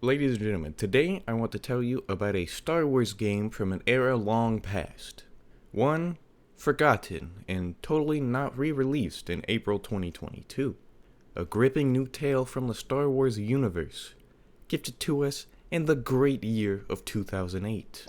Ladies and gentlemen, today I want to tell you about a Star Wars game from an era long past. One forgotten and totally not re-released in April 2022. A gripping new tale from the Star Wars universe, gifted to us in the great year of 2008.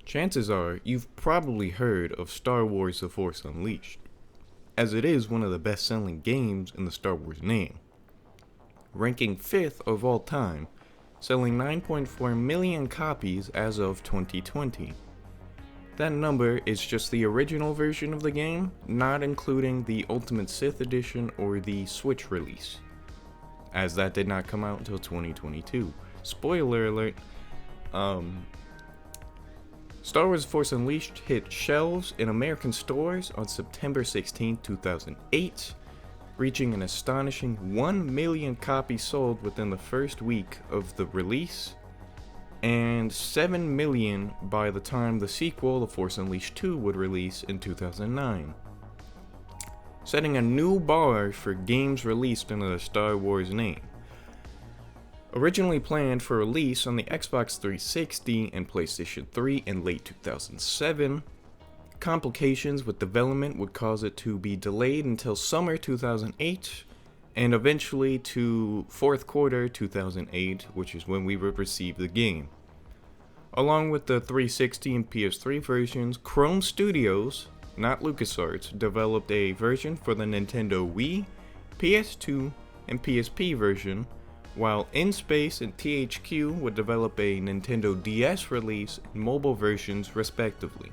Chances are you've probably heard of Star Wars The Force Unleashed, as it is one of the best-selling games in the Star Wars name. Ranking 5th of all time, selling 9.4 million copies as of 2020. That number is just the original version of the game, not including the Ultimate Sith Edition or the Switch release, as that did not come out until 2022. Spoiler alert, Star Wars Force Unleashed hit shelves in American stores on September 16, 2008, reaching an astonishing 1 million copies sold within the first week of the release, and 7 million by the time the sequel, The Force Unleashed 2, would release in 2009. Setting a new bar for games released under the Star Wars name. Originally planned for release on the Xbox 360 and PlayStation 3 in late 2007, complications with development would cause it to be delayed until summer 2008, and eventually to fourth quarter 2008, which is when we would receive the game. Along with the 360 and PS3 versions, Chrome Studios, not LucasArts, developed a version for the Nintendo Wii, PS2, and PSP version, while InSpace and THQ would develop a Nintendo DS release and mobile versions respectively.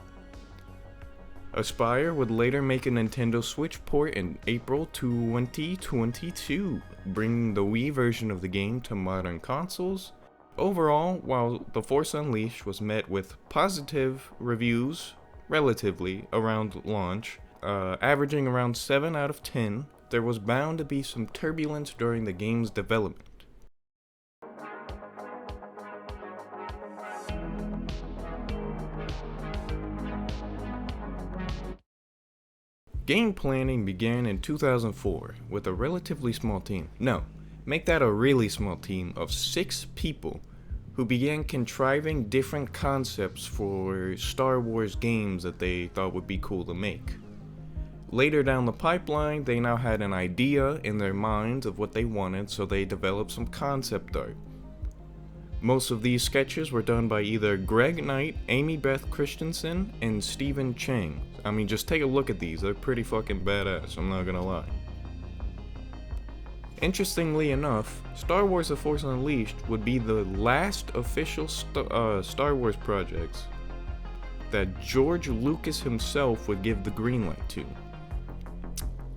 Aspyr would later make a Nintendo Switch port in April 2022, bringing the Wii version of the game to modern consoles. Overall, while The Force Unleashed was met with positive reviews relatively around launch, averaging around 7 out of 10, there was bound to be some turbulence during the game's development. Game planning began in 2004 with a relatively small team. No, make that a really small team of 6 people who began contriving different concepts for Star Wars games that they thought would be cool to make. Later down the pipeline, they now had an idea in their minds of what they wanted, so they developed some concept art. Most of these sketches were done by either Greg Knight, Amy Beth Christensen, and Stephen Chang. I mean, just take a look at these, they're pretty fucking badass, I'm not gonna lie. Interestingly enough, Star Wars The Force Unleashed would be the last official Star Wars projects that George Lucas himself would give the green light to.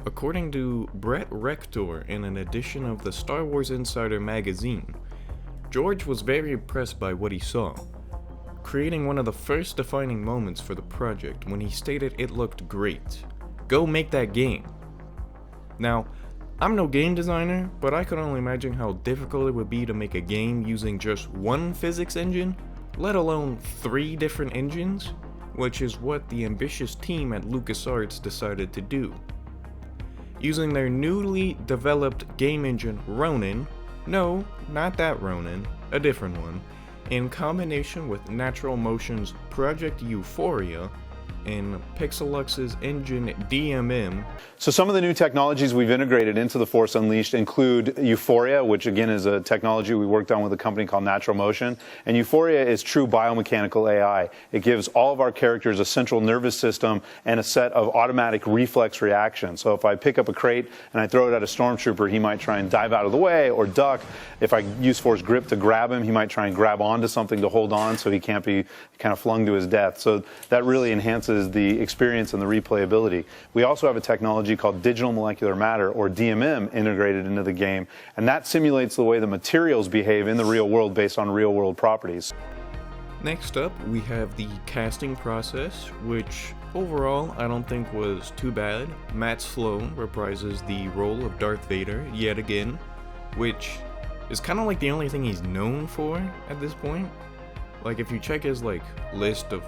According to Brett Rector in an edition of the Star Wars Insider magazine, George was very impressed by what he saw, creating one of the first defining moments for the project when he stated it looked great. Go make that game. Now, I'm no game designer, but I could only imagine how difficult it would be to make a game using just one physics engine, let alone 3 different engines, which is what the ambitious team at LucasArts decided to do. Using their newly developed game engine Ronin, no, not that Ronin, a different one, in combination with Natural Motion's Project Euphoria in Pixelux's engine DMM. So some of the new technologies we've integrated into The Force Unleashed include Euphoria, which again is a technology we worked on with a company called Natural Motion. And Euphoria is true biomechanical AI. It gives all of our characters a central nervous system and a set of automatic reflex reactions. So if I pick up a crate and I throw it at a stormtrooper, he might try and dive out of the way or duck. If I use force grip to grab him, he might try and grab onto something to hold on so he can't be kind of flung to his death. So that really enhances the experience and the replayability. We also have a technology called digital molecular matter, or DMM, integrated into the game, and that simulates the way the materials behave in the real world based on real world properties. Next up, we have the casting process, which overall I don't think was too bad. Matt Sloan reprises the role of Darth Vader yet again, which is kind of like the only thing he's known for at this point. Like if you check his like list of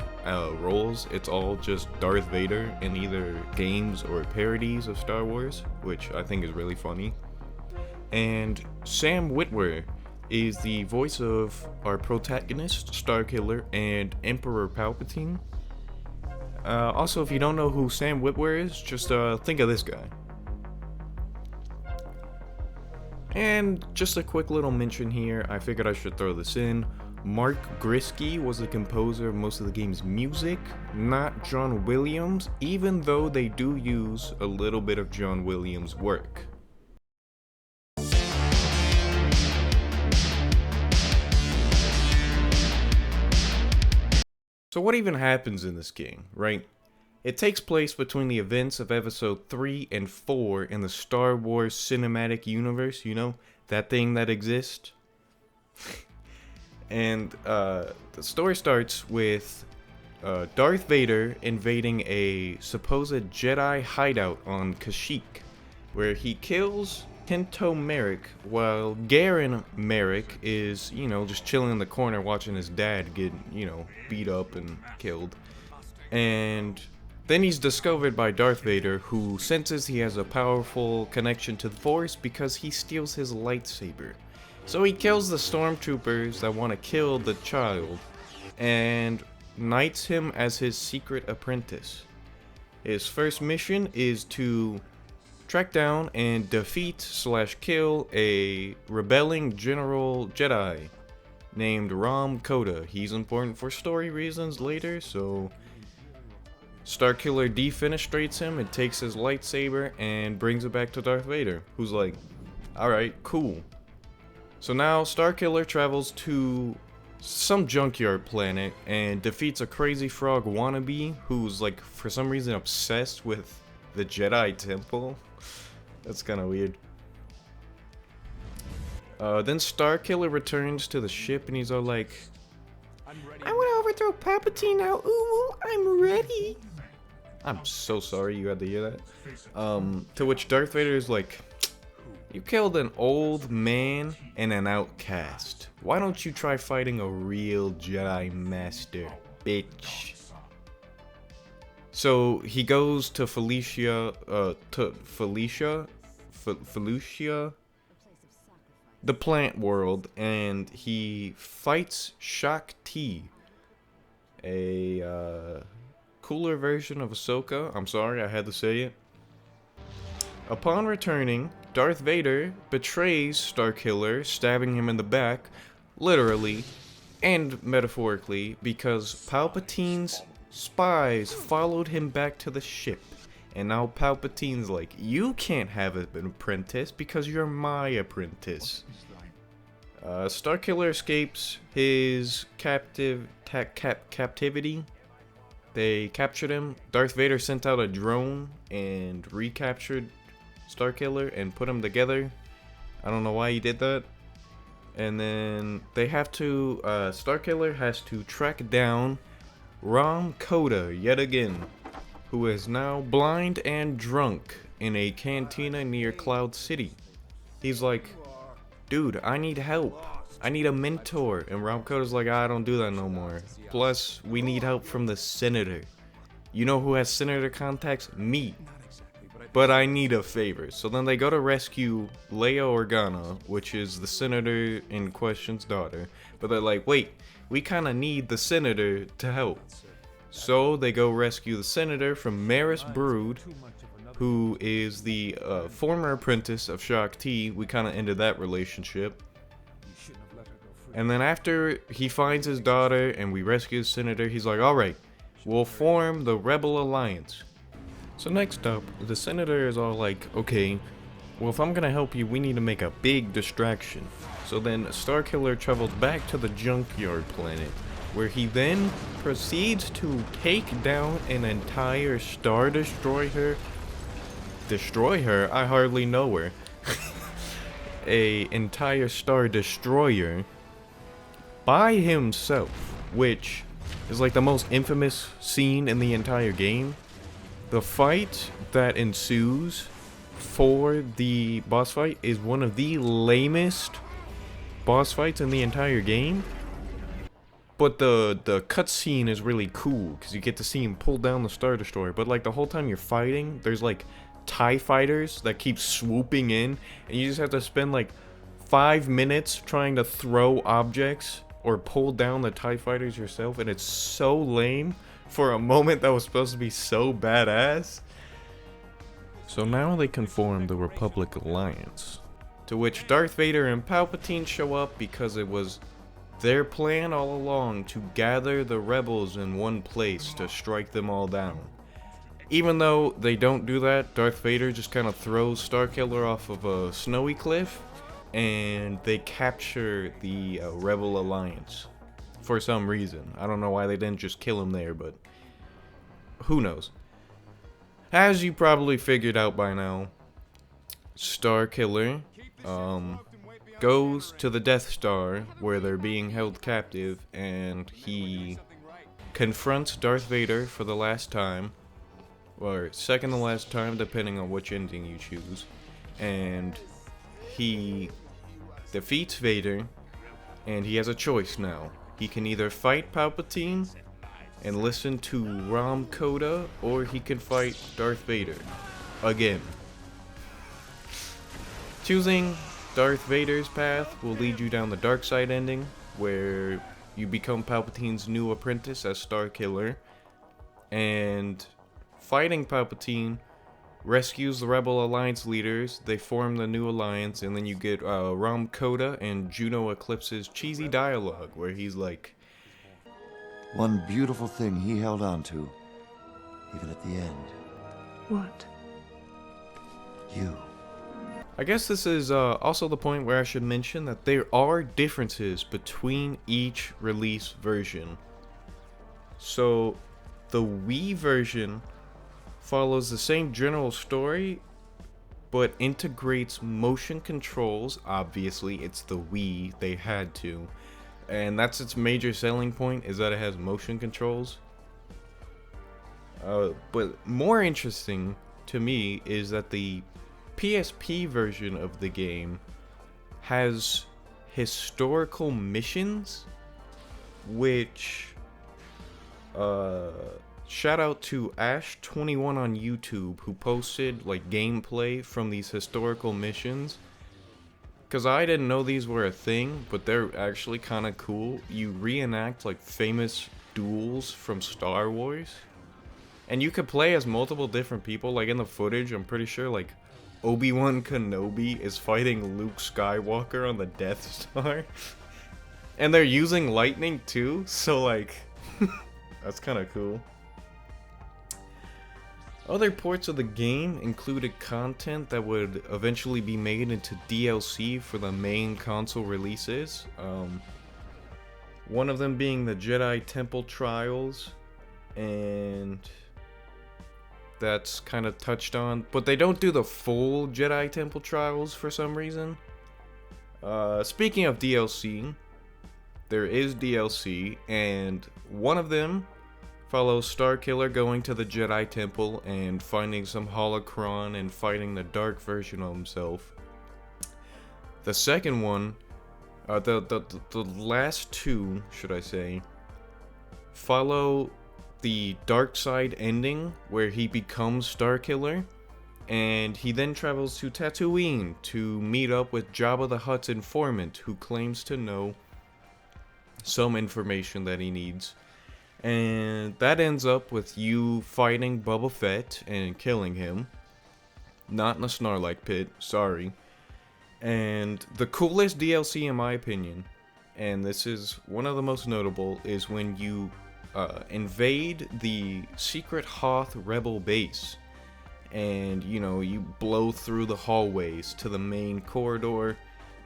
roles, it's all just Darth Vader in either games or parodies of Star Wars, which I think is really funny. And Sam Witwer is the voice of our protagonist, Starkiller, and Emperor Palpatine. Also, if you don't know who Sam Witwer is, just think of this guy. And just a quick little mention here, I figured I should throw this in. Mark Grisky was the composer of most of the game's music, not John Williams, even though they do use a little bit of John Williams' work. So what even happens in this game, right? It takes place between the events of episode 3 and 4 in the Star Wars cinematic universe, you know, that thing that exists. And the story starts with Darth Vader invading a supposed Jedi hideout on Kashyyyk, where he kills Pinto Merrick while Garen Merrick is, you know, just chilling in the corner watching his dad get, you know, beat up and killed. And then he's discovered by Darth Vader, who senses he has a powerful connection to the Force because he steals his lightsaber. So he kills the stormtroopers that want to kill the child and knights him as his secret apprentice. His first mission is to track down and defeat/kill a rebelling General Jedi named Ram Koda. He's important for story reasons later, so Starkiller defenestrates him and takes his lightsaber and brings it back to Darth Vader, who's like, alright, cool. So now Starkiller travels to some junkyard planet and defeats a crazy frog wannabe who's like for some reason obsessed with the Jedi Temple. That's kind of weird. Then Starkiller returns to the ship and he's all like, I want to overthrow Palpatine now. Ooh, I'm ready. I'm so sorry you had to hear that. To which Darth Vader is like, you killed an old man and an outcast. Why don't you try fighting a real Jedi Master, bitch? So he goes to Felucia, the plant world, and he fights Shaak Ti, a cooler version of Ahsoka. I'm sorry, I had to say it. Upon returning, Darth Vader betrays Starkiller, stabbing him in the back, literally and metaphorically, because Palpatine's spies followed him back to the ship. And now Palpatine's like, you can't have an apprentice because you're my apprentice. Starkiller escapes his captivity. They captured him. Darth Vader sent out a drone and recaptured Starkiller and put them together. I don't know why he did that. And then they have to, Starkiller has to track down Ram Koda yet again, who is now blind and drunk in a cantina near Cloud City. He's like, dude, I need help. I need a mentor. And Ram Koda's like, I don't do that no more. Plus, we need help from the senator. You know who has senator contacts? Me. But I need a favor. So then they go to rescue Leia Organa, which is the senator in question's daughter. But they're like, wait, we kind of need the senator to help. So they go rescue the senator from Maris Brood, who is the former apprentice of Shaak Ti. We kind of ended that relationship. And then after he finds his daughter and we rescue the senator, he's like, alright, we'll form the Rebel Alliance. So next up, the senator is all like, okay, well if I'm gonna help you, we need to make a big distraction. So then Starkiller travels back to the junkyard planet, where he then proceeds to take down an entire Star Destroyer. Destroy her? I hardly know her. A entire Star Destroyer by himself, which is like the most infamous scene in the entire game. The fight that ensues for the boss fight is one of the lamest boss fights in the entire game. But the cutscene is really cool because you get to see him pull down the Star Destroyer. But like the whole time you're fighting, there's like TIE fighters that keep swooping in, and you just have to spend like 5 minutes trying to throw objects or pull down the TIE fighters yourself, and it's so lame for a moment that was supposed to be so badass. So now they can form the Republic Alliance, to which Darth Vader and Palpatine show up because it was their plan all along to gather the rebels in one place to strike them all down. Even though they don't do that, Darth Vader just kind of throws Starkiller off of a snowy cliff, and they capture the Rebel Alliance for some reason. I don't know why they didn't just kill him there, but who knows. As you probably figured out by now, Starkiller goes to the Death Star where they're being held captive, and he confronts Darth Vader for the last time, or second to last time depending on which ending you choose, and he defeats Vader, and he has a choice now. He can either fight Palpatine and listen to Ram Koda, or he can fight Darth Vader again. Choosing Darth Vader's path will lead you down the dark side ending, where you become Palpatine's new apprentice as Starkiller, and fighting Palpatine rescues the Rebel Alliance leaders. They form the new alliance, and then you get Ram Koda and Juno Eclipse's cheesy dialogue where he's like, one beautiful thing he held on to, even at the end. What? You. I guess this is also the point where I should mention that there are differences between each release version. So the Wii version follows the same general story, but integrates motion controls. Obviously, it's the Wii, they had to. And that's its major selling point, is that it has motion controls. But more interesting to me is that the PSP version of the game has historical missions, which shout out to Ash21 on YouTube, who posted like gameplay from these historical missions, because I didn't know these were a thing, but they're actually kind of cool. You reenact like famous duels from Star Wars, and you could play as multiple different people. Like in the footage, I'm pretty sure like Obi-Wan Kenobi is fighting Luke Skywalker on the Death Star. And they're using lightning too, so like, that's kind of cool. Other ports of the game included content that would eventually be made into DLC for the main console releases. One of them being the Jedi Temple Trials, and that's kind of touched on, but they don't do the full Jedi Temple Trials for some reason. Speaking of DLC, there is DLC, and one of them follows Starkiller going to the Jedi Temple and finding some holocron and fighting the dark version of himself. The second one, the last two, should I say, follow the dark side ending where he becomes Starkiller, and he then travels to Tatooine to meet up with Jabba the Hutt's informant, who claims to know some information that he needs. And that ends up with you fighting Boba Fett and killing him. Not in a Snarlike pit, sorry. And the coolest DLC in my opinion, and this is one of the most notable, is when you invade the secret Hoth rebel base. And, you know, you blow through the hallways to the main corridor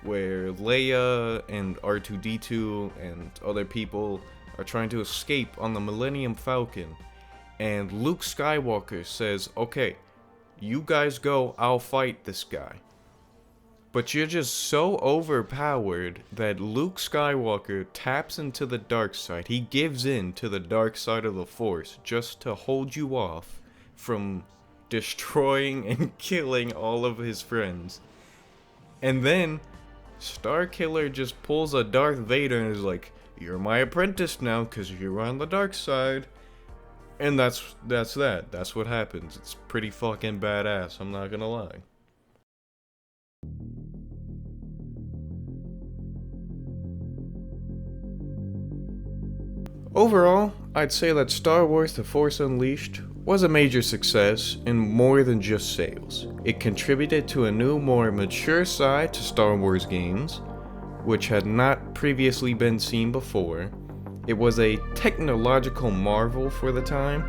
where Leia and R2-D2 and other people are trying to escape on the Millennium Falcon, and Luke Skywalker says, okay, you guys go, I'll fight this guy. But you're just so overpowered that Luke Skywalker taps into the dark side. He gives in to the dark side of the Force just to hold you off from destroying and killing all of his friends. And then Starkiller just pulls a Darth Vader and is like, "You're my apprentice now because you're on the dark side." And that's that. That's what happens. It's pretty fucking badass, I'm not gonna lie. Overall, I'd say that Star Wars The Force Unleashed was a major success in more than just sales. It contributed to a new, more mature side to Star Wars games, which had not previously been seen before. It was a technological marvel for the time,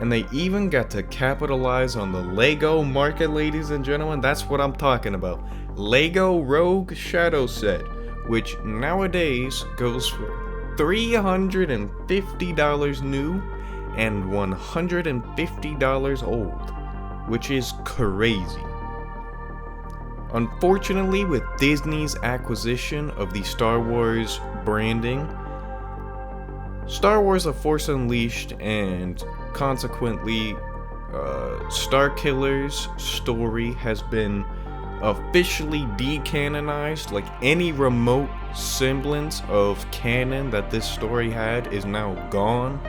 and they even got to capitalize on the LEGO market, ladies and gentlemen. That's what I'm talking about. LEGO Rogue Shadow Set, which nowadays goes for $350 new and $150 old, which is crazy. Unfortunately, with Disney's acquisition of the Star Wars branding, Star Wars The Force Unleashed and consequently Starkiller's story has been officially decanonized. Like, any remote semblance of canon that this story had is now gone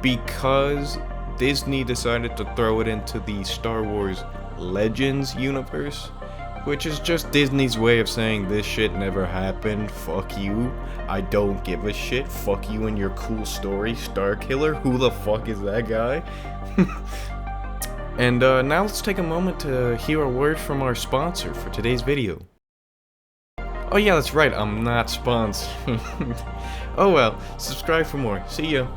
because Disney decided to throw it into the Star Wars Legends universe, which is just Disney's way of saying this shit never happened, fuck you, I don't give a shit, fuck you and your cool story, Starkiller, who the fuck is that guy? And now let's take a moment to hear a word from our sponsor for today's video. Oh yeah, that's right, I'm not sponsored. Oh well, subscribe for more, see ya.